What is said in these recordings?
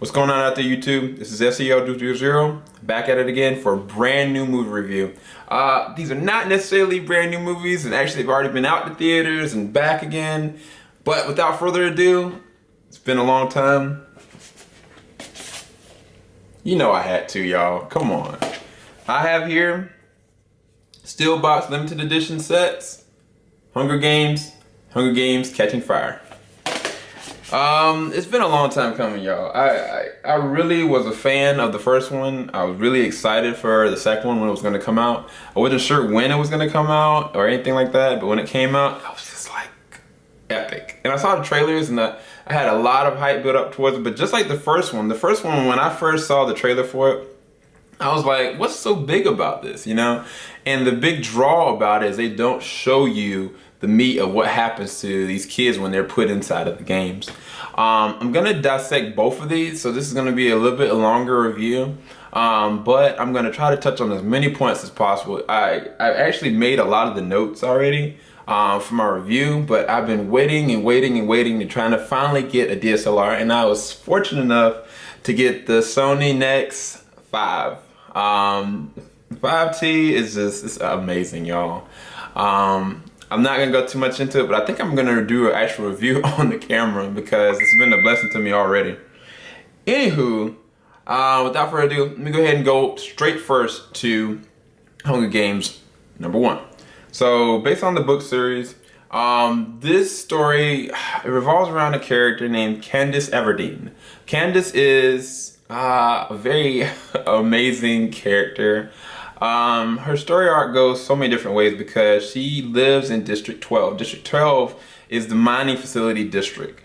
What's going on out there, YouTube? This is SEO000 back at it again for a brand new movie review. These are not necessarily brand new movies, and actually they've already been out to theaters and back again. But without further ado, it's been a long time. You know I had to, y'all. Come on. I have here Steel Box Limited Edition sets, Hunger Games Catching Fire. It's been a long time coming, y'all. I really was a fan of the first one. I was really excited for the second one when it was going to come out. I wasn't sure when it was going to come out or anything like that, but when it came out, I was just like, epic. And I saw the trailers and I had a lot of hype built up towards it, but just like the first one, when I first saw the trailer for it, I was like, what's so big about this, you know? And the big draw about it is they don't show you the meat of what happens to these kids when they're put inside of the games. I'm gonna dissect both of these, so this is gonna be a little bit longer review, but I'm gonna try to touch on as many points as possible. I've actually made a lot of the notes already for my review, but I've been waiting to trying to finally get a DSLR, and I was fortunate enough to get the Sony Nex 5. 5T is just, it's amazing, y'all. I'm not gonna go too much into it, but I think I'm gonna do an actual review on the camera because it's been a blessing to me already. Anywho, without further ado, let me go ahead and go straight first to Hunger Games #1. So based on the book series, this story, it revolves around a character named Katniss Everdeen. Katniss is a very amazing character. Her story arc goes so many different ways because she lives in District 12. District 12 is the mining facility district.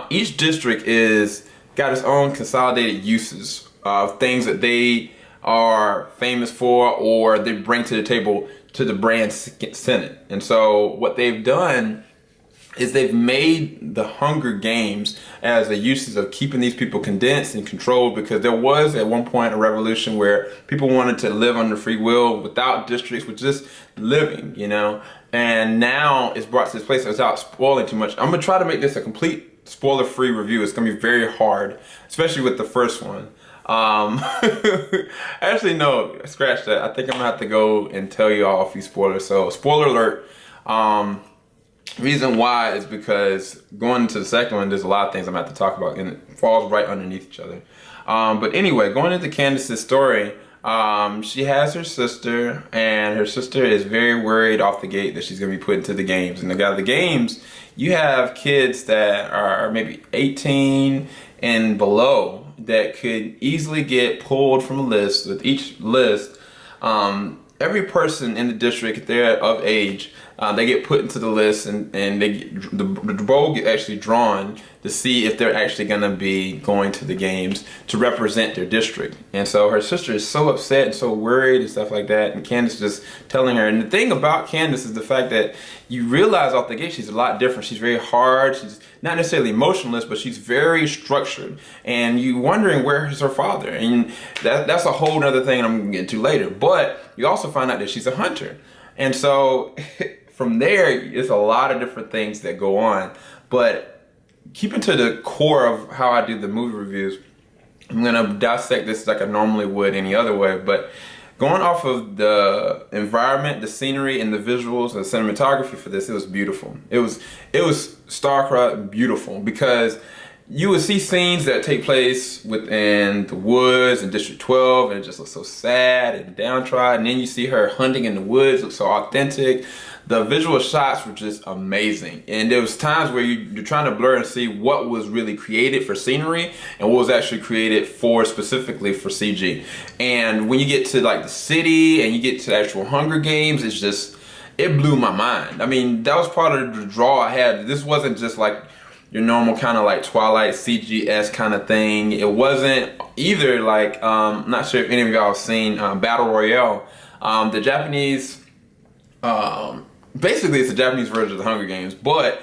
Each district is got its own consolidated uses of things that they are famous for or they bring to the table to the brand Senate. And so what they've done is they've made the Hunger Games as a uses of keeping these people condensed and controlled, because there was at one point a revolution where people wanted to live under free will without districts, with just living, you know, and now it's brought to this place without spoiling too much. I'm gonna try to make this a complete spoiler-free review. It's gonna be very hard, especially with the first one. Actually, no, scratch that. I think I'm gonna have to go and tell you all a few spoilers. So spoiler alert. Reason why is because going into the second one, there's a lot of things I'm gonna have to talk about, and it falls right underneath each other. But anyway, going into Katniss's story, she has her sister, and her sister is very worried off the gate that she's gonna be put into the games. And the games, you have kids that are maybe 18 and below that could easily get pulled from a list. With each list, every person in the district, if they're of age, they get put into the list, and they get, the roll get actually drawn to see if they're actually going to be going to the games to represent their district. And so her sister is so upset and so worried and stuff like that, and Katniss just telling her. And the thing about Katniss is the fact that you realize off the gate she's a lot different. She's very hard. She's not necessarily emotionless, but she's very structured. And you wondering where is her father? And that's a whole other thing I'm going to get to later. But you also find out that she's a hunter. And so from there, it's a lot of different things that go on. But keeping to the core of how I do the movie reviews, I'm going to dissect this like I normally would any other way. But going off of the environment, the scenery, and the visuals and the cinematography for this, it was beautiful. It was star-crossed beautiful, because you would see scenes that take place within the woods in District 12, and it just looks so sad and downtrodden. And then you see her hunting in the woods, looks so authentic. The visual shots were just amazing. And there was times where you're trying to blur and see what was really created for scenery and what was actually created for specifically for CG. And when you get to like the city and you get to the actual Hunger Games, it's just, it blew my mind. I mean, that was part of the draw I had. This wasn't just like your normal kind of like Twilight CGS kind of thing. It wasn't either like, I'm not sure if any of y'all have seen Battle Royale. The Japanese, basically it's the Japanese version of the Hunger Games, but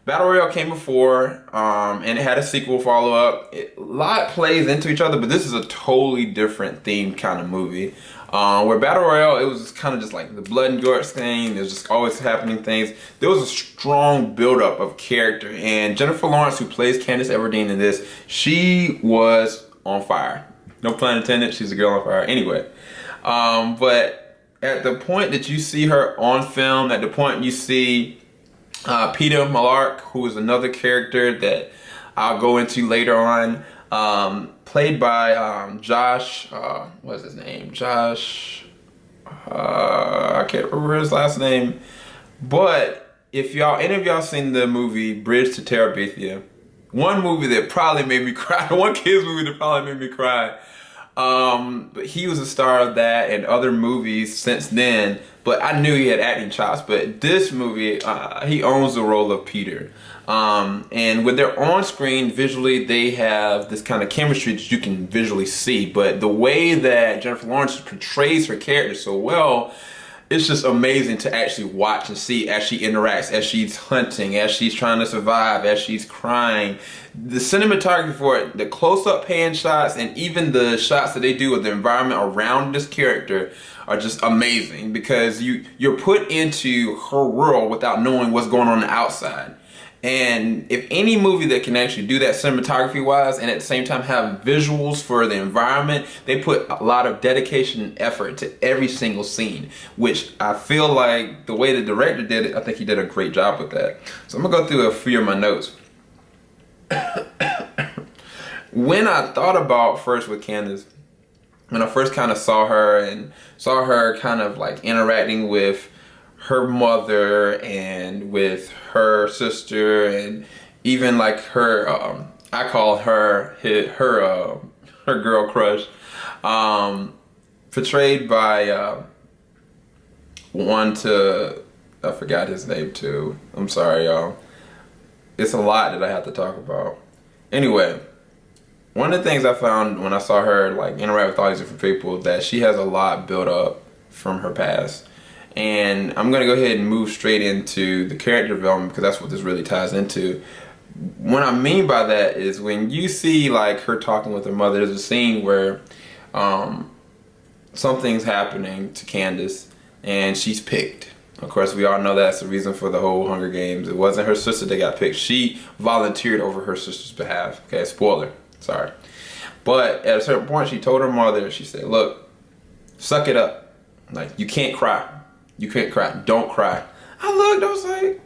Battle Royale came before, and it had a sequel follow-up. A lot plays into each other, but this is a totally different themed kind of movie. Where Battle Royale, it was kind of just like the blood and guts thing. There's just always happening things. There was a strong buildup of character, and Jennifer Lawrence, who plays Katniss Everdeen in this, she was on fire. No pun intended. She's a girl on fire. Anyway, but at the point that you see her on film, at the point you see Peeta Mellark, who is another character that I'll go into later on, played by Josh, what's his name? Josh, I can't remember his last name. But if any of y'all seen the movie Bridge to Terabithia, one movie that probably made me cry, one kid's movie that probably made me cry. But he was a star of that and other movies since then. But I knew he had acting chops. But this movie, he owns the role of Peter. And when they're on screen, visually, they have this kind of chemistry that you can visually see. But the way that Jennifer Lawrence portrays her character so well, it's just amazing to actually watch and see as she interacts, as she's hunting, as she's trying to survive, as she's crying. The cinematography for it, the close-up pan shots, and even the shots that they do with the environment around this character are just amazing, because you're put into her world without knowing what's going on the outside. And if any movie that can actually do that cinematography wise and at the same time have visuals for the environment, they put a lot of dedication and effort to every single scene, which I feel like the way the director did it, I think he did a great job with that. So I'm gonna go through a few of my notes. When I thought about first with Candace, when I first kind of saw her kind of like interacting with her mother and with her sister, and even like her, I call her girl crush, portrayed by I forgot his name too. I'm sorry, y'all. It's a lot that I have to talk about. Anyway, one of the things I found when I saw her like interact with all these different people, that she has a lot built up from her past. And I'm going to go ahead and move straight into the character development, because that's what this really ties into. What I mean by that is when you see like her talking with her mother, there's a scene where something's happening to Candace and she's picked. Of course, we all know that's the reason for the whole Hunger Games. It wasn't her sister that got picked. She volunteered over her sister's behalf. Okay, spoiler. Sorry. But at a certain point, she told her mother, she said, look, suck it up. Like, you can't cry. You can't cry. Don't cry. I looked, I was like,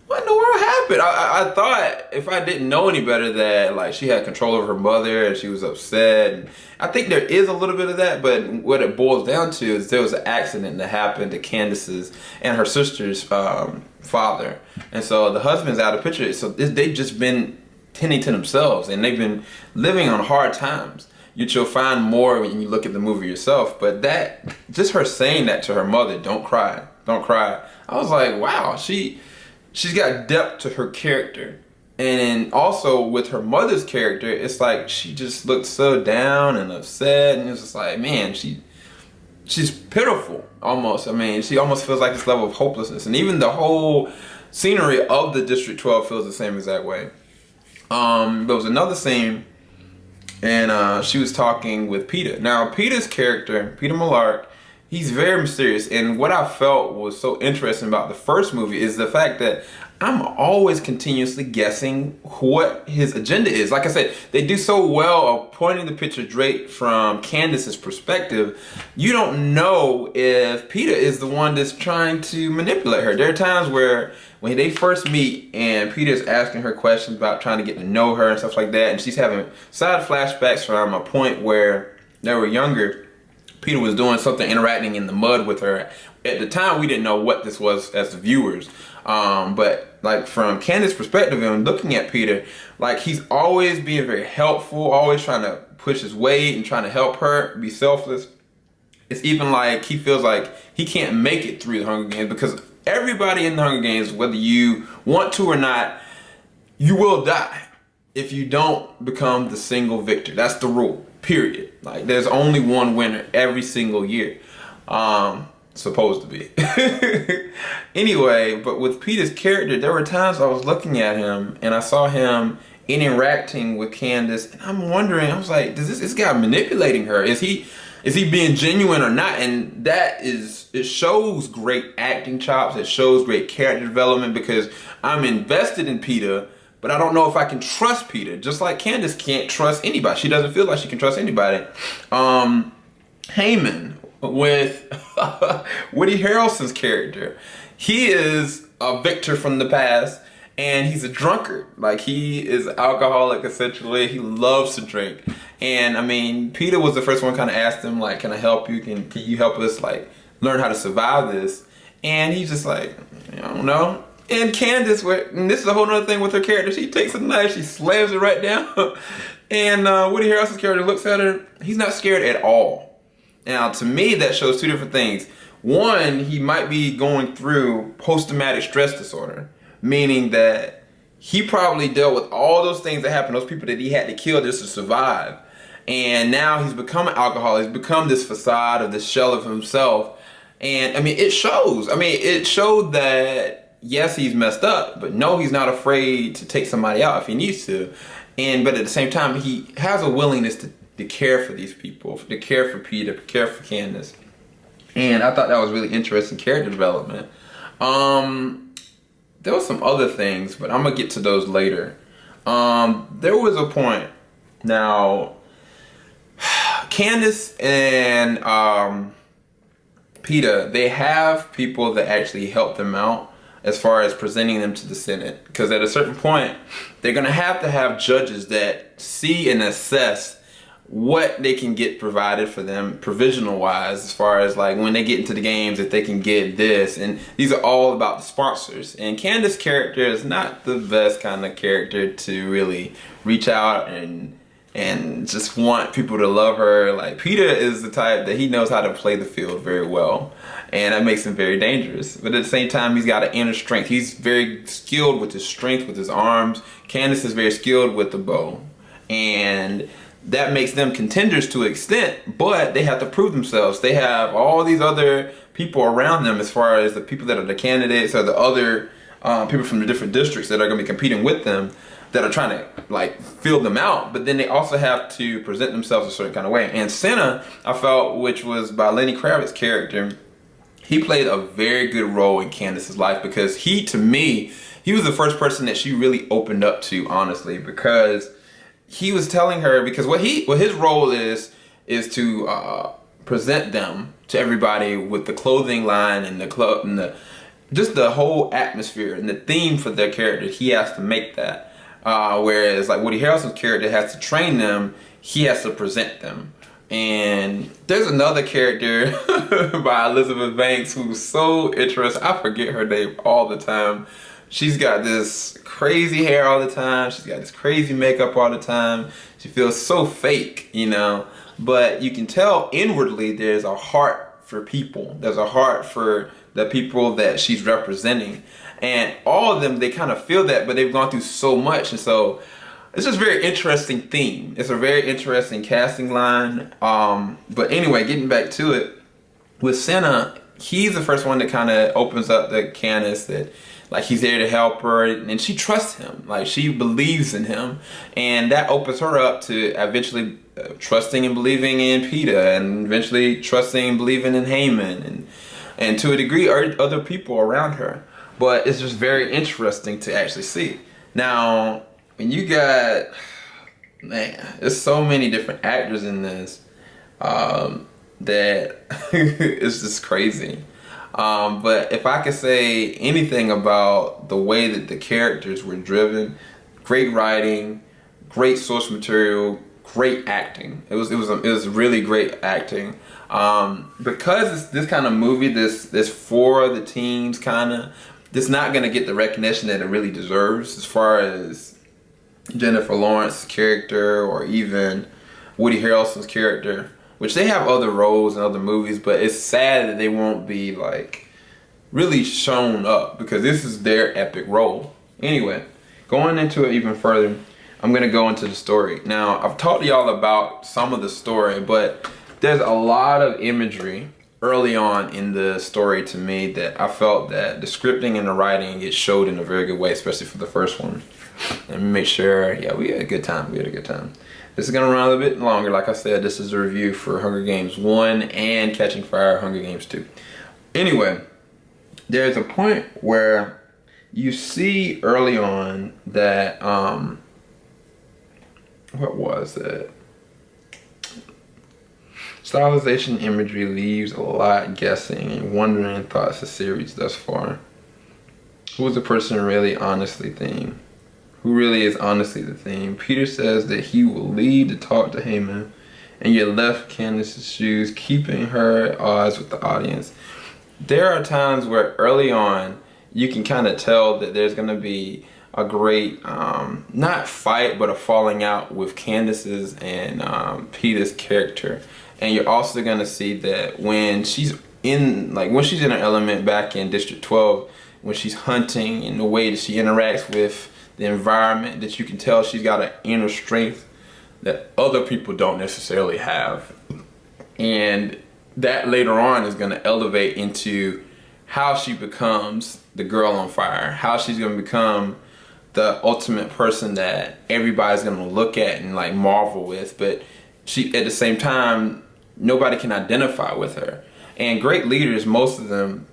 what in the world happened? I thought, if I didn't know any better, that like she had control over her mother and she was upset. And I think there is a little bit of that, but what it boils down to is there was an accident that happened to Candace's and her sister's father. And so the husband's out of picture. So they've just been tending to themselves, and they've been living on hard times. You'll find more when you look at the movie yourself, but that, just her saying that to her mother, don't cry, don't cry. I was like, wow, she's got depth to her character. And also with her mother's character, it's like she just looked so down and upset, and it's just like, man, she's pitiful almost. I mean, she almost feels like this level of hopelessness. And even the whole scenery of the District 12 feels the same exact way. There was another scene, and she was talking with Peeta. Now, Peeta's character, Peeta Mellark, he's very mysterious. And what I felt was so interesting about the first movie is the fact that I'm always continuously guessing what his agenda is. Like I said, they do so well of pointing the picture straight from Candace's perspective. You don't know if Peeta is the one that's trying to manipulate her. There are times where when they first meet and Peeta's asking her questions about trying to get to know her and stuff like that, and she's having side flashbacks from a point where they were younger. Peeta was doing something, interacting in the mud with her. At the time, we didn't know what this was as the viewers. But like from Candace's perspective and looking at Peeta, like he's always being very helpful, always trying to push his weight and trying to help her, be selfless. It's even like he feels like he can't make it through the Hunger Games because everybody in the Hunger Games, whether you want to or not, you will die if you don't become the single victor. That's the rule, period. Like there's only one winner every single year. Supposed to be. Anyway, but with Peeta's character, there were times I was looking at him and I saw him interacting with Candace, and I'm wondering, I was like, is this guy manipulating her? Is he is he being genuine or not? And it shows great acting chops. It shows great character development because I'm invested in Peeta, but I don't know if I can trust Peeta. Just like Candace can't trust anybody. She doesn't feel like she can trust anybody. Heyman with Woody Harrelson's character. He is a victor from the past, and he's a drunkard. Like, he is an alcoholic, essentially. He loves to drink. And, I mean, Peeta was the first one kind of asked him, like, can I help you? Can you help us, like, learn how to survive this? And he's just like, I don't know. And Candace, and this is a whole other thing with her character, she takes a knife, she slams it right down. And Woody Harrelson's character looks at her. He's not scared at all. Now, to me, that shows two different things. One, he might be going through post-traumatic stress disorder, meaning that he probably dealt with all those things that happened, those people that he had to kill just to survive. And now he's become an alcoholic. He's become this facade of this shell of himself. And I mean, it shows. I mean, it showed that, yes, he's messed up, but no, he's not afraid to take somebody out if he needs to. But at the same time, he has a willingness to care for these people, to care for Peeta, to care for Candace. And I thought that was really interesting character development. There was some other things, but I'm gonna get to those later. There was a point. Now, Candace and Peeta, they have people that actually help them out as far as presenting them to the Senate. Because at a certain point, they're gonna have to have judges that see and assess what they can get provided for them provisional wise, as far as like when they get into the games, if they can get this. And these are all about the sponsors. And Candace's character is not the best kind of character to really reach out and just want people to love her. Like, Peeta is the type that he knows how to play the field very well, and that makes him very dangerous. But at the same time, he's got an inner strength. He's very skilled with his strength, with his arms. Candace is very skilled with the bow, and that makes them contenders to an extent, but they have to prove themselves. They have all these other people around them, as far as the people that are the candidates or the other people from the different districts that are going to be competing with them, that are trying to like fill them out. But then they also have to present themselves a certain kind of way. And Senna, I felt, which was by Lenny Kravitz's character, he played a very good role in Candace's life, because he, to me, he was the first person that she really opened up to, honestly, because he was telling her, because what his role is to present them to everybody with the clothing line and just the whole atmosphere and the theme for their character. He has to make that. Whereas like Woody Harrelson's character has to train them, he has to present them. And there's another character by Elizabeth Banks who's so interesting. I forget her name all the time. She's got this crazy hair all the time. She's got this crazy makeup all the time. She feels so fake, you know. But you can tell inwardly there's a heart for people. There's a heart for the people that she's representing. And all of them, they kind of feel that, but they've gone through so much. And so it's just a very interesting theme. It's a very interesting casting line. But anyway, getting back to it, with Senna, he's the first one that kind of opens up the Candace that, like, he's there to help her, and she trusts him. Like, she believes in him, and that opens her up to eventually trusting and believing in Peeta, and eventually trusting and believing in Heyman, and to a degree other people around her. But it's just very interesting to actually see. Now, when you got, man, there's so many different actors in this that it's just crazy. But if I could say anything about the way that the characters were driven, great writing, great source material, great acting. It was really great acting. Because it's this kind of movie, this for the teens kind of, it's not gonna get the recognition that it really deserves, as far as Jennifer Lawrence's character or even Woody Harrelson's character, which they have other roles in other movies, but it's sad that they won't be like really shown up, because this is their epic role. Anyway, going into it even further, I'm gonna go into the story. Now, I've talked to y'all about some of the story, but there's a lot of imagery early on in the story to me that I felt that the scripting and the writing, it showed in a very good way, especially for the first one. Let me make sure. Yeah, we had a good time. We had a good time. This is gonna run a little bit longer. Like I said, this is a review for Hunger Games 1 and Catching Fire, Hunger Games 2. Anyway, there's a point where you see early on that, what was it? Stylization imagery leaves a lot guessing and wondering thoughts of series thus far. Who is the person really honestly theme? Who really is honestly the theme? Peeta says that he will lead to talk to Heyman, and you're left Candace's shoes, keeping her at odds with the audience. There are times where early on you can kind of tell that there's going to be a great, not fight, but a falling out with Candace's and Peeta's character. And you're also going to see that when she's in her element back in District 12, when she's hunting and the way that she interacts with the environment, that you can tell she's got an inner strength that other people don't necessarily have. And that later on is going to elevate into how she becomes the girl on fire, how she's going to become the ultimate person that everybody's going to look at and like marvel with. But she, at the same time, nobody can identify with her. And great leaders, most of them,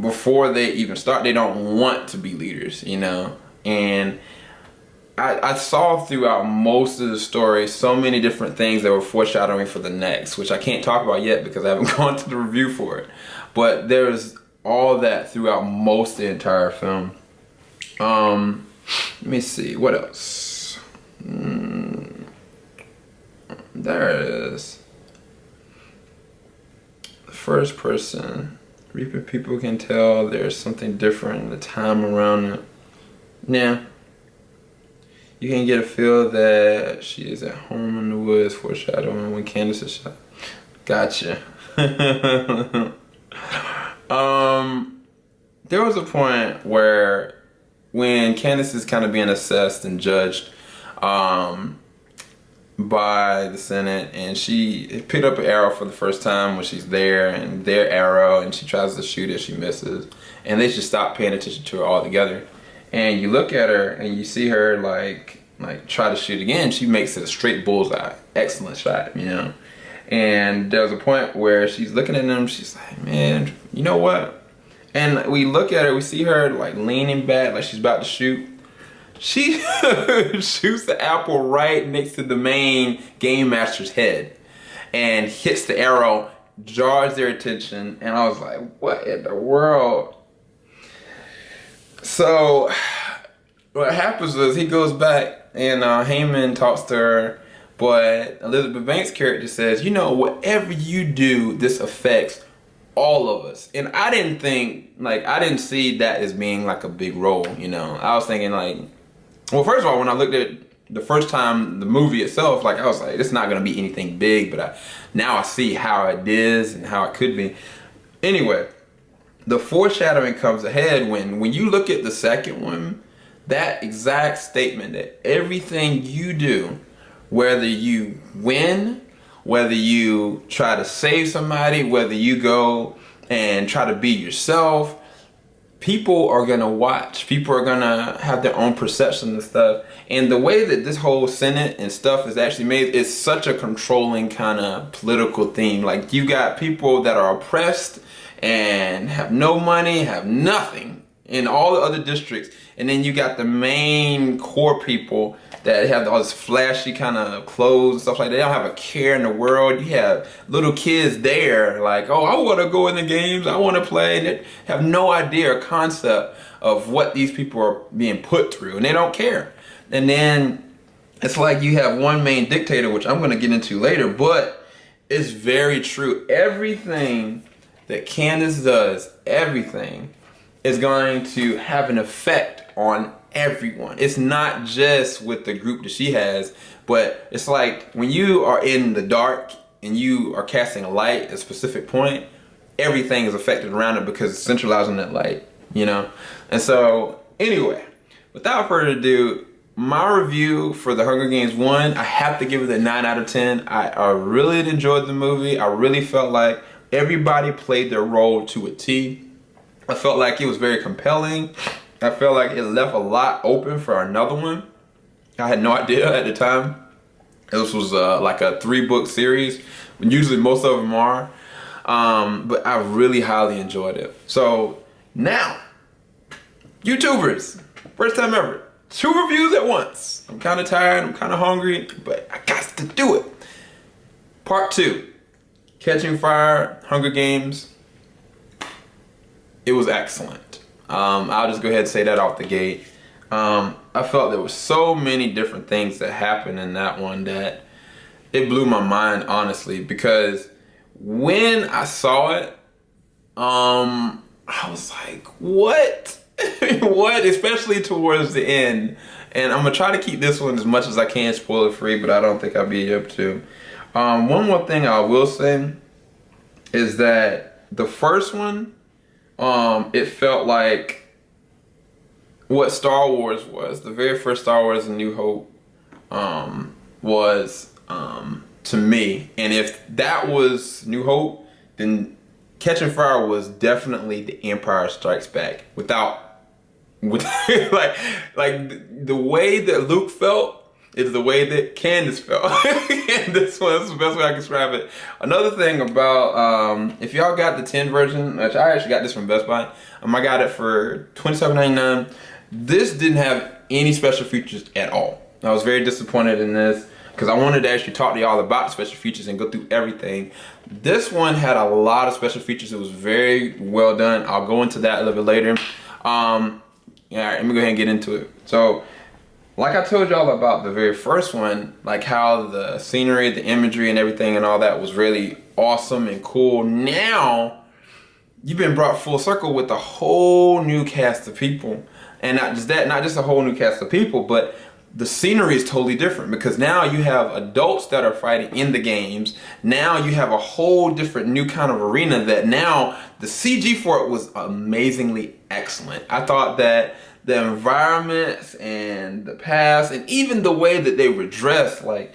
before they even start, they don't want to be leaders, you know. And I saw throughout most of the story so many different things that were foreshadowing for the next, which I can't talk about yet because I haven't gone to the review for it. But there's all that throughout most of the entire film. Let me see, what else? There it is. First person, reaping people can tell there's something different in the time around it. Yeah. You can get a feel that she is at home in the woods, foreshadowing when Candace is shot. Gotcha. There was a point where when Candace is kind of being assessed and judged by the Senate, and she picked up an arrow for the first time when she's there, and their arrow, and she tries to shoot it, she misses, and they just stop paying attention to her altogether. And you look at her and you see her like try to shoot again. She makes it a straight bullseye. Excellent shot, you know. And there was a point where she's looking at them, she's like, man, you know what? And we look at her, we see her like leaning back like she's about to shoot. She shoots the apple right next to the main game master's head and hits the arrow, draws their attention, and I was like, what in the world? So what happens is he goes back and Heyman talks to her, but Elizabeth Banks' character says, you know, whatever you do, this affects all of us. And I didn't see that as being like a big role, you know. I was thinking like, well, first of all, when I looked at the first time the movie itself, like I was like, it's not gonna be anything big, but now I see how it is and how it could be. Anyway, the foreshadowing comes ahead when you look at the second one, that exact statement that everything you do, whether you win, whether you try to save somebody, whether you go and try to be yourself, people are gonna watch. People are gonna have their own perception of stuff. And the way that this whole Senate and stuff is actually made, it's such a controlling kind of political theme. Like you got people that are oppressed and have no money, have nothing in all the other districts. And then you got the main core people that have all this flashy kind of clothes and stuff like that. They don't have a care in the world. You have little kids there like, oh, I want to go in the games. I want to play. And they have no idea or concept of what these people are being put through. And they don't care. And then it's like you have one main dictator, which I'm going to get into later. But it's very true. Everything that Candace does, everything is going to have an effect on everyone. It's not just with the group that she has, but it's like when you are in the dark and you are casting a light at a specific point, everything is affected around it because it's centralized on that light, you know? And so, anyway, without further ado, my review for The Hunger Games 1, I have to give it a 9 out of 10. I really enjoyed the movie. I really felt like everybody played their role to a T. I felt like it was very compelling. I felt like it left a lot open for another one. I had no idea at the time. This was like a 3-book series. Usually most of them are. But I really highly enjoyed it. So now, YouTubers, first time ever, 2 reviews at once. I'm kind of tired, I'm kind of hungry, but I got to do it. Part 2, Catching Fire, Hunger Games. It was excellent. I'll just go ahead and say that off the gate. I felt there were so many different things that happened in that one that it blew my mind, honestly, because when I saw it, I was like, what? What? Especially towards the end. And I'm gonna try to keep this one as much as I can spoiler free, but I don't think I'll be able to. One more thing I will say is that the first one, it felt like what Star Wars was. The very first Star Wars, A New Hope, was to me. And if that was New Hope, then Catching Fire was definitely The Empire Strikes Back. With like the way that Luke felt is the way that Candace felt. And this one's the best way I can describe it. Another thing about, if y'all got the 10 version, which I actually got this from Best Buy, I got it for $27.99. This didn't have any special features at all. I was very disappointed in this because I wanted to actually talk to y'all about the special features and go through everything. This one had a lot of special features. It was very well done. I'll go into that a little bit later. Yeah, let me go ahead and get into it. So, like I told y'all about the very first one, like how the scenery, the imagery, and everything and all that was really awesome and cool. Now, you've been brought full circle with a whole new cast of people. And not just that, not just a whole new cast of people, but the scenery is totally different because now you have adults that are fighting in the games. Now you have a whole different new kind of arena that now the CG for it was amazingly excellent. I thought that the environments and the past and even the way that they were dressed, like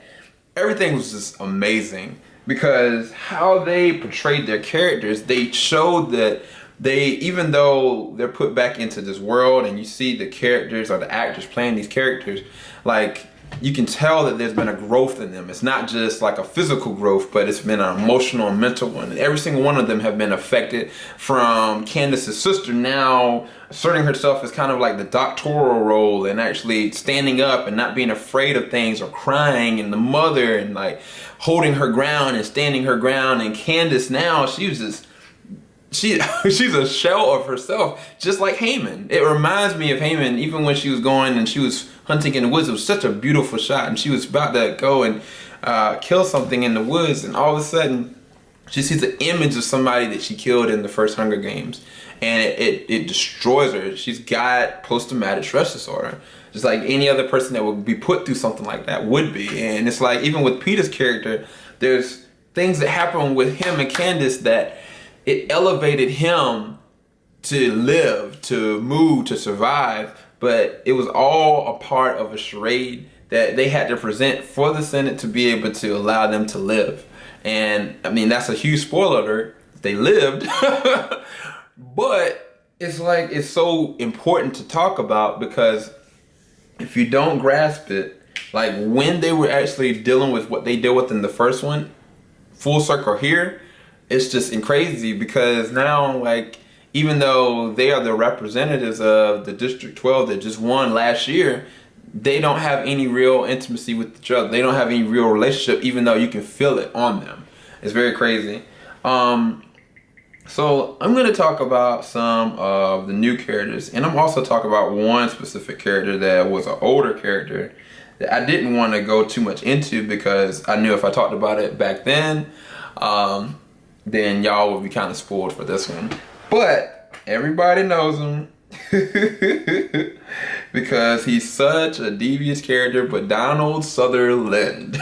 everything was just amazing because how they portrayed their characters, they showed that they, even though they're put back into this world and you see the characters or the actors playing these characters, like you can tell that there's been a growth in them. It's not just like a physical growth, but it's been an emotional and mental one. And every single one of them have been affected, from Candace's sister now asserting herself as kind of like the doctoral role and actually standing up and not being afraid of things or crying, and the mother and like holding her ground and standing her ground. And Candace now, she's a shell of herself, just like Haman. It reminds me of Haman, even when she was going and she was hunting in the woods. It was such a beautiful shot, and she was about to go and kill something in the woods, and all of a sudden she sees an image of somebody that she killed in the first Hunger Games, and it destroys her. She's got post-traumatic stress disorder, just like any other person that would be put through something like that would be. And it's like, even with Peeta's character, there's things that happen with him and Candace that it elevated him to live, to move, to survive, but it was all a part of a charade that they had to present for the Senate to be able to allow them to live. And I mean, that's a huge spoiler alert. They lived, but it's like, it's so important to talk about, because if you don't grasp it, like when they were actually dealing with what they dealt with in the first one, full circle here, it's just crazy, because now, like, even though they are the representatives of the District 12 that just won last year, they don't have any real intimacy with each other. They don't have any real relationship, even though you can feel it on them. It's very crazy. So I'm going to talk about some of the new characters, and I'm also talking about one specific character that was an older character that I didn't want to go too much into, because I knew if I talked about it back then y'all would be kind of spoiled for this one. But everybody knows him because he's such a devious character, but Donald Sutherland.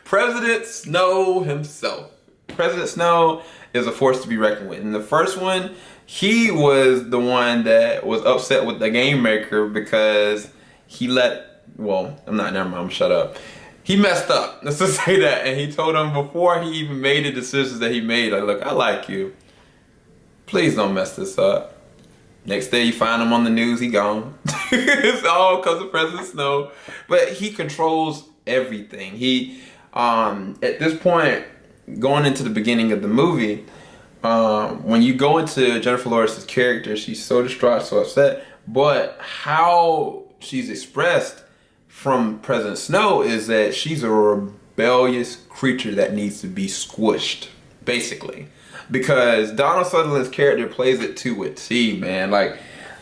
President Snow himself. President Snow is a force to be reckoned with. In the first one, he was the one that was upset with the game maker because he shut up. He messed up, let's just say that. And he told him before he even made the decisions that he made, like, look, I like you. Please don't mess this up. Next day you find him on the news, he gone. It's all because of President Snow. But he controls everything. He, at this point, going into the beginning of the movie, when you go into Jennifer Lawrence's character, she's so distraught, so upset. But how she's expressed from President Snow is that she's a rebellious creature that needs to be squished, basically. Because Donald Sutherland's character plays it to a T, man. Like,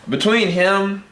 between him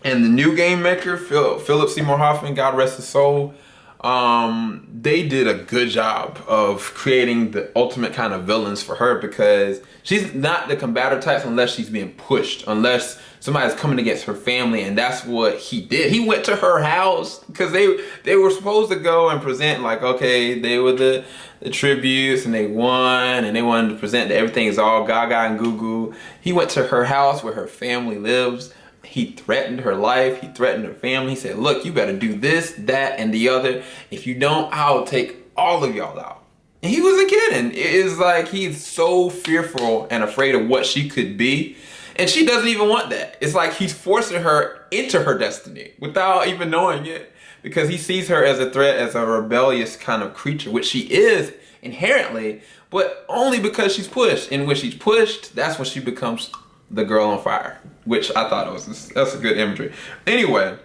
and the new game maker, Philip Seymour Hoffman, God rest his soul, they did a good job of creating the ultimate kind of villains for her, because she's not the combative type unless she's being pushed, unless somebody's coming against her family, and that's what he did. He went to her house because they were supposed to go and present, like, okay, they were the tributes and they won, and they wanted to present that everything is all gaga and goo goo. He went to her house where her family lives. He threatened her life. He threatened her family. He said, look, you better do this, that, and the other. If you don't, I'll take all of y'all out. And he wasn't kidding. It's like he's so fearful and afraid of what she could be. And she doesn't even want that. It's like he's forcing her into her destiny without even knowing it. Because he sees her as a threat, as a rebellious kind of creature, which she is inherently, but only because she's pushed. And when she's pushed, that's when she becomes the girl on fire, which I thought that's a good imagery. Anyway,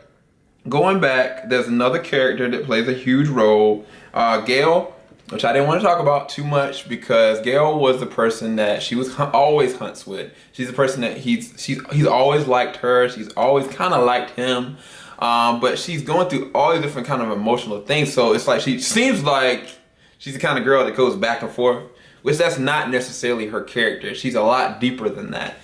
going back, there's another character that plays a huge role, Gail, which I didn't want to talk about too much because Gail was the person that she was always hunts with. She's the person that he's always liked her. She's always kind of liked him, but she's going through all these different kind of emotional things. So it's like she seems like she's the kind of girl that goes back and forth, which that's not necessarily her character. She's a lot deeper than that.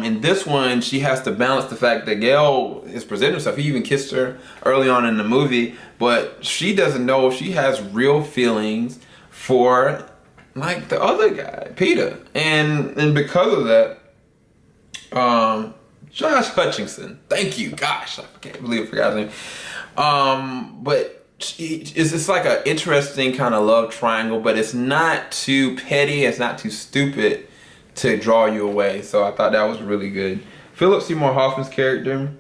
In this one, she has to balance the fact that Gail is presenting herself. He even kissed her early on in the movie, but she doesn't know if she has real feelings for, like, the other guy, Peeta. And because of that, Josh Hutcherson, thank you, gosh, I can't believe I forgot his name. But it's like an interesting kind of love triangle, but it's not too petty, it's not too stupid to draw you away. So I thought that was really good. Philip Seymour Hoffman's character,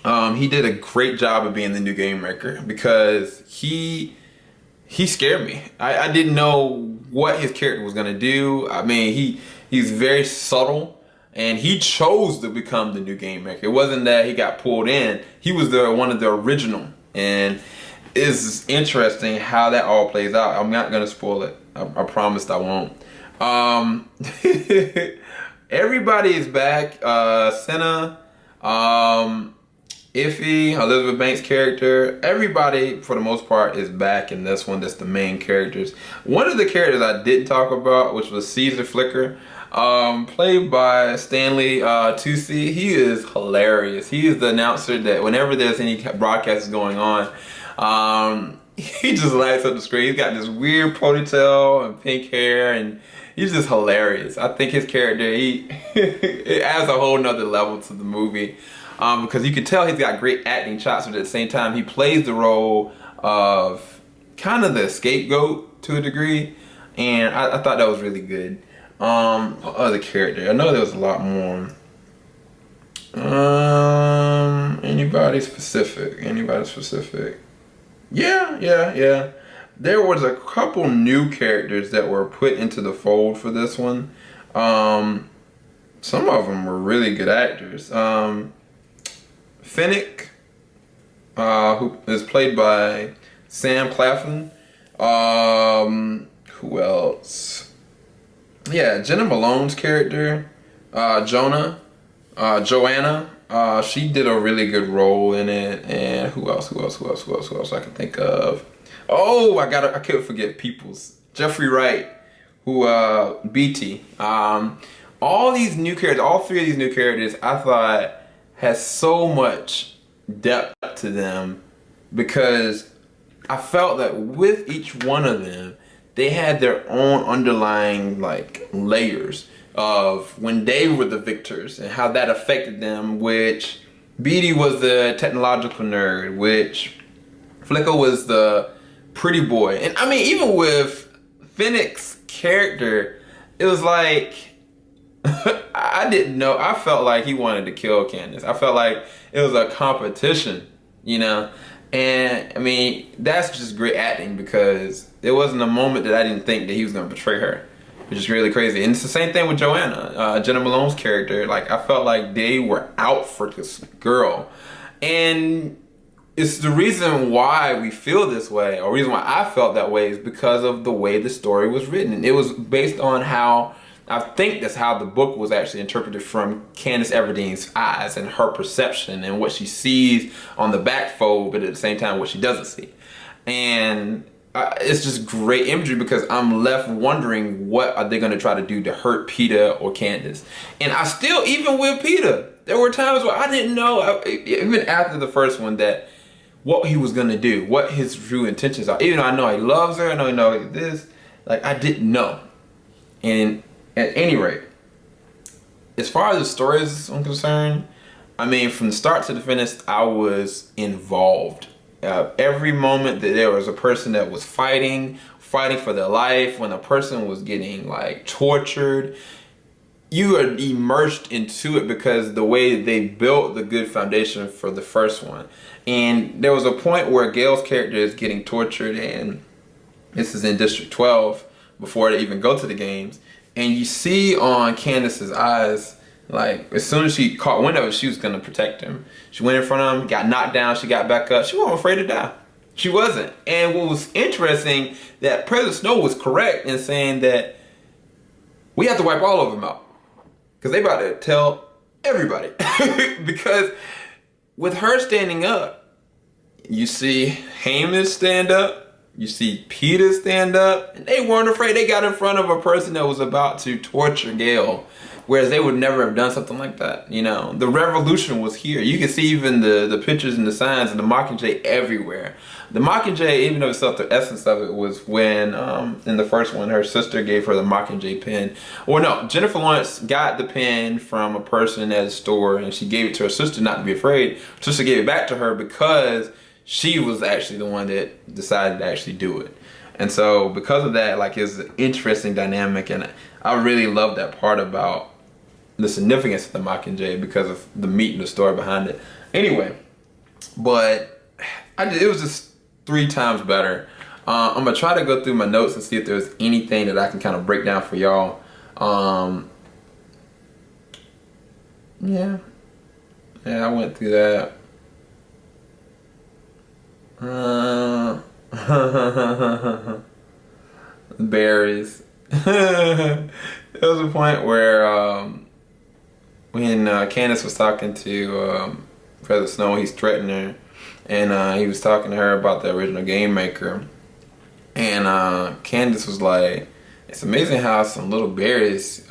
he did a great job of being the new game maker, because he scared me. I didn't know what his character was gonna do. I mean, he's very subtle, and he chose to become the new game maker. It wasn't that he got pulled in. He was one of the original, and it's interesting how that all plays out. I'm not gonna spoil it. I promised I won't. Everybody is back. Senna, Iffy, Elizabeth Banks' character, everybody for the most part is back in this one. That's the main characters. One of the characters I didn't talk about, which was Caesar Flicker, played by Stanley Tucci. He is hilarious. He is the announcer that whenever there's any broadcast going on, he just lights up the screen. He's got this weird ponytail and pink hair, and he's just hilarious. I think his character, it adds a whole nother level to the movie, because you can tell he's got great acting chops, but at the same time he plays the role of kind of the scapegoat to a degree, and I thought that was really good. Other character, I know there was a lot more. Anybody specific? Yeah. There was a couple new characters that were put into the fold for this one. Some of them were really good actors. Finnick, who is played by Sam Claflin. Who else? Yeah, Jenna Malone's character, Joanna. She did a really good role in it. And who else I can think of? Oh, I couldn't forget Peoples. Jeffrey Wright, who BT. All these new characters, all three of these new characters, I thought has so much depth to them, because I felt that with each one of them, they had their own underlying like layers of when they were the victors and how that affected them, which Beatty was the technological nerd, which Flicker was the pretty boy. And I mean, even with Finnick's character, it was like I didn't know. I felt like he wanted to kill Katniss. I felt like it was a competition, you know? And I mean, that's just great acting because there wasn't a moment that I didn't think that he was going to betray her, which is really crazy. And it's the same thing with Joanna, Jenna Malone's character. Like, I felt like they were out for this girl. And it's the reason why we feel this way, or reason why I felt that way, is because of the way the story was written. And it was based on how, I think that's how the book was actually interpreted from Katniss Everdeen's eyes and her perception and what she sees on the back fold, but at the same time what she doesn't see. And it's just great imagery because I'm left wondering what are they going to try to do to hurt Peeta or Katniss. And I still, even with Peeta, there were times where I didn't know, even after the first one, that what he was going to do, what his true intentions are. Even though I know he loves her, I know this, like, I didn't know. And at any rate, as far as the story is concerned, I mean, from the start to the finish, I was involved. Every moment that there was a person that was fighting for their life, when a person was getting like tortured, you are immersed into it because the way they built the good foundation for the first one. And there was a point where Gale's character is getting tortured, and this is in District 12 before they even go to the games. And you see on Candace's eyes, like, as soon as she caught wind of it, she was going to protect him. She went in front of him, got knocked down, she got back up. She wasn't afraid to die. She wasn't. And what was interesting, that President Snow was correct in saying that we have to wipe all of them out. Because they about to tell everybody. Because with her standing up, you see Hamish stand up, you see Peeta stand up, and they weren't afraid. They got in front of a person that was about to torture Gale, whereas they would never have done something like that. You know, the revolution was here. You can see even the pictures and the signs and the Mockingjay everywhere. The Mockingjay, even though itself, the essence of it was when, in the first one, her sister gave her the Mockingjay pen. Or no, Jennifer Lawrence got the pen from a person at a store, and she gave it to her sister not to be afraid. Her sister gave it back to her because she was actually the one that decided to actually do it. And so because of that, like, it's an interesting dynamic, and I really love that part about the significance of the Mockingjay because of the meat and the story behind it. Anyway, but it was just 3 times better. I'm gonna try to go through my notes and see if there's anything that I can kind of break down for y'all. Yeah, I went through that. Berries. There was a point where when Candace was talking to President Snow, he's threatening her, and he was talking to her about the original Game Maker, and Candace was like, "It's amazing how some little berries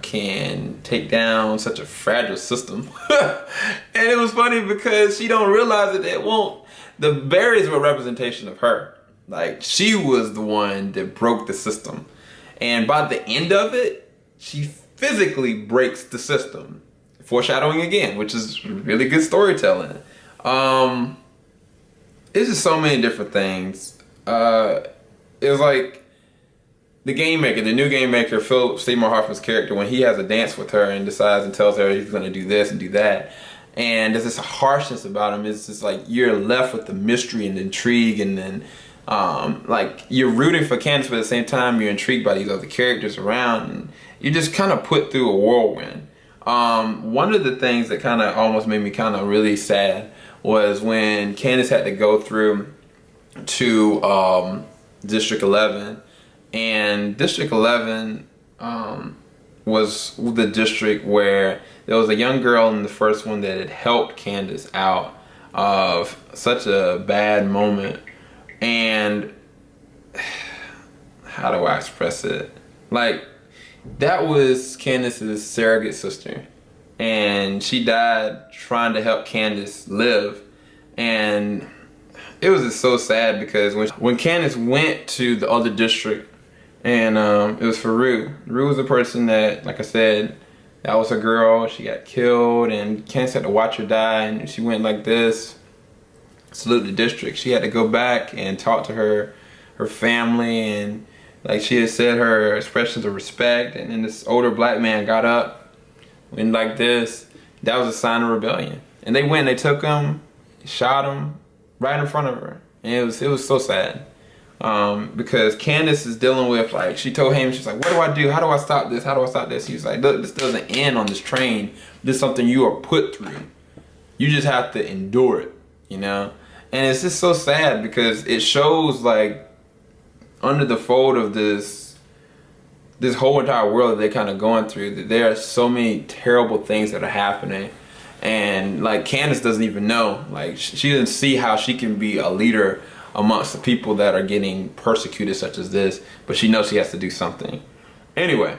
can take down such a fragile system." And it was funny because she don't realize that it won't. The berries were a representation of her. Like, she was the one that broke the system. And by the end of it, she physically breaks the system. Foreshadowing again, which is really good storytelling. It's just so many different things. It was like the Game Maker, the new Game Maker, Philip Seymour Hoffman's character, when he has a dance with her and decides and tells her he's going to do this and do that. And there's this harshness about him. It's just like you're left with the mystery and the intrigue, and then like you're rooting for Candace, but at the same time you're intrigued by these other characters around, and you're just kind of put through a whirlwind. One of the things that kind of almost made me kind of really sad was when Candace had to go through to District 11, and District 11 was the district where there was a young girl in the first one that had helped Candace out of such a bad moment. And how do I express it? Like, that was Candace's surrogate sister, and she died trying to help Candace live. And it was just so sad because when Candace went to the other district, and it was for Rue. Rue was a person that, like I said, that was her girl. She got killed, and Candace had to watch her die, and she went like this, salute the district. She had to go back and talk to her family, and Like she had said her expressions of respect, and then this older black man got up, went like this. That was a sign of rebellion. And they went, they took him, shot him right in front of her. And it was so sad. Because Candace is dealing with, like, she told him, she's like, what do I do? How do I stop this? How do I stop this? He was like, look, this doesn't end on this train. This is something you are put through. You just have to endure it, you know? And it's just so sad because it shows, like, under the fold of this whole entire world that they're kind of going through, that there are so many terrible things that are happening. And, like, Candace doesn't even know. Like, she doesn't see how she can be a leader amongst the people that are getting persecuted such as this, but she knows she has to do something. Anyway,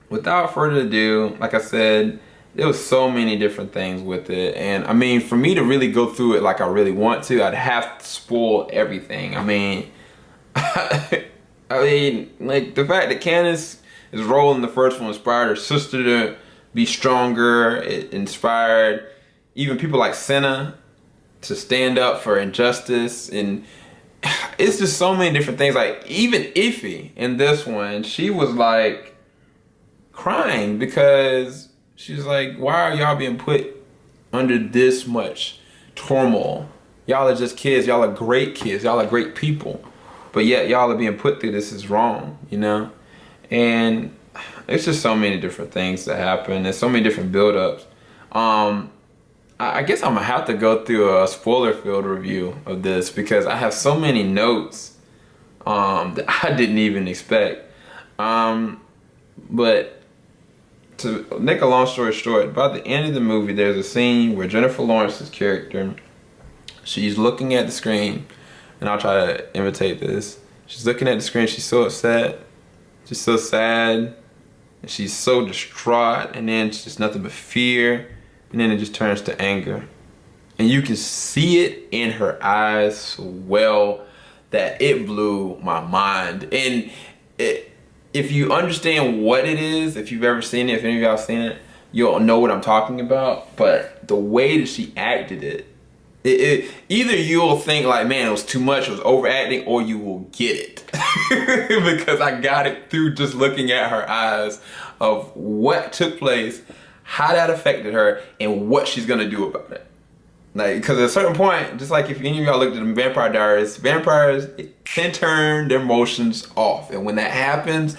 without further ado, like I said, there was so many different things with it, and I mean, for me to really go through it like I really want to, I'd have to spoil everything. I mean, I mean, like, the fact that Candace's role in the first one inspired her sister to be stronger, it inspired even people like Senna to stand up for injustice, and it's just so many different things. Like, even Iffy in this one, she was like crying because she's like, why are y'all being put under this much turmoil? Y'all are just kids, y'all are great kids, y'all are great people, but yet y'all are being put through this is wrong, you know? And it's just so many different things that happen. There's so many different build-ups. I guess I'm gonna have to go through a spoiler-filled review of this because I have so many notes that I didn't even expect. But to make a long story short, by the end of the movie, there's a scene where Jennifer Lawrence's character, she's looking at the screen, and I'll try to imitate this. She's looking at the screen, she's so upset, she's so sad, and she's so distraught, and then it's just nothing but fear. And then it just turns to anger. And you can see it in her eyes so well that it blew my mind. And if you understand what it is, if you've ever seen it, if any of y'all have seen it, you'll know what I'm talking about. But the way that she acted it, either you'll think like, man, it was too much, it was overacting, or you will get it. Because I got it through just looking at her eyes of what took place, how that affected her, and what she's gonna do about it. Like, because at a certain point, just like if any of y'all looked at the Vampire Diaries, vampires can turn their emotions off, and when that happens,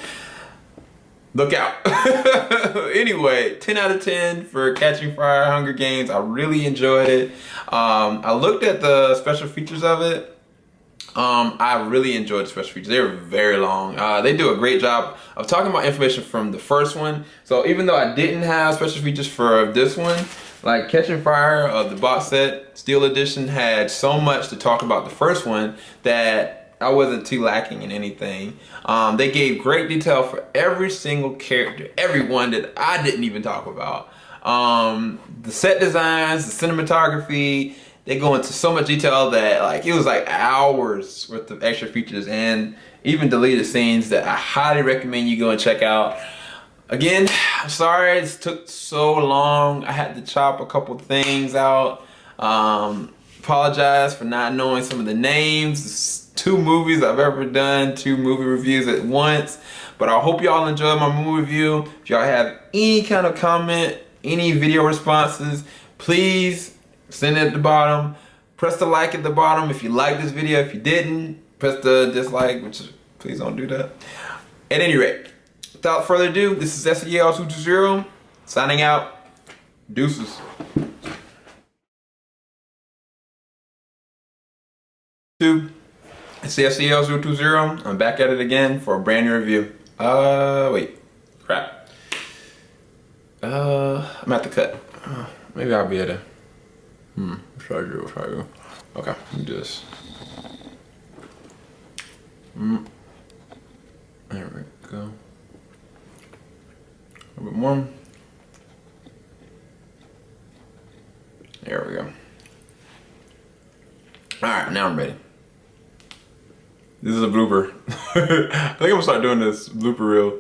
look out. Anyway, 10 out of 10 for Catching Fire, Hunger Games. I really enjoyed it. I looked at the special features of it. I really enjoyed the special features. They were very long. They do a great job of talking about information from the first one. So even though I didn't have special features for this one, like Catching Fire, the box set, Steel Edition, had so much to talk about the first one that I wasn't too lacking in anything. They gave great detail for every single character, everyone that I didn't even talk about. The set designs, the cinematography, they go into so much detail that, like, it was like hours worth of extra features and even deleted scenes that I highly recommend you go and check out. Again, I'm sorry it took so long. I had to chop a couple things out. Apologize for not knowing some of the names. It's 2 movies I've ever done, 2 movie reviews at once. But I hope y'all enjoyed my movie review. If y'all have any kind of comment, any video responses, please send it at the bottom. Press the like at the bottom if you like this video. If you didn't, press the dislike, which please don't do that. At any rate, without further ado, this is SEL220 signing out. Deuces. It's SEL020. I'm back at it again for a brand new review. Wait, crap. I'm at the cut. Maybe I'll be at a. What should I do? Okay, let me do this. There we go. A little bit more. There we go. Alright, now I'm ready. This is a blooper. I think I'm gonna start doing this blooper reel.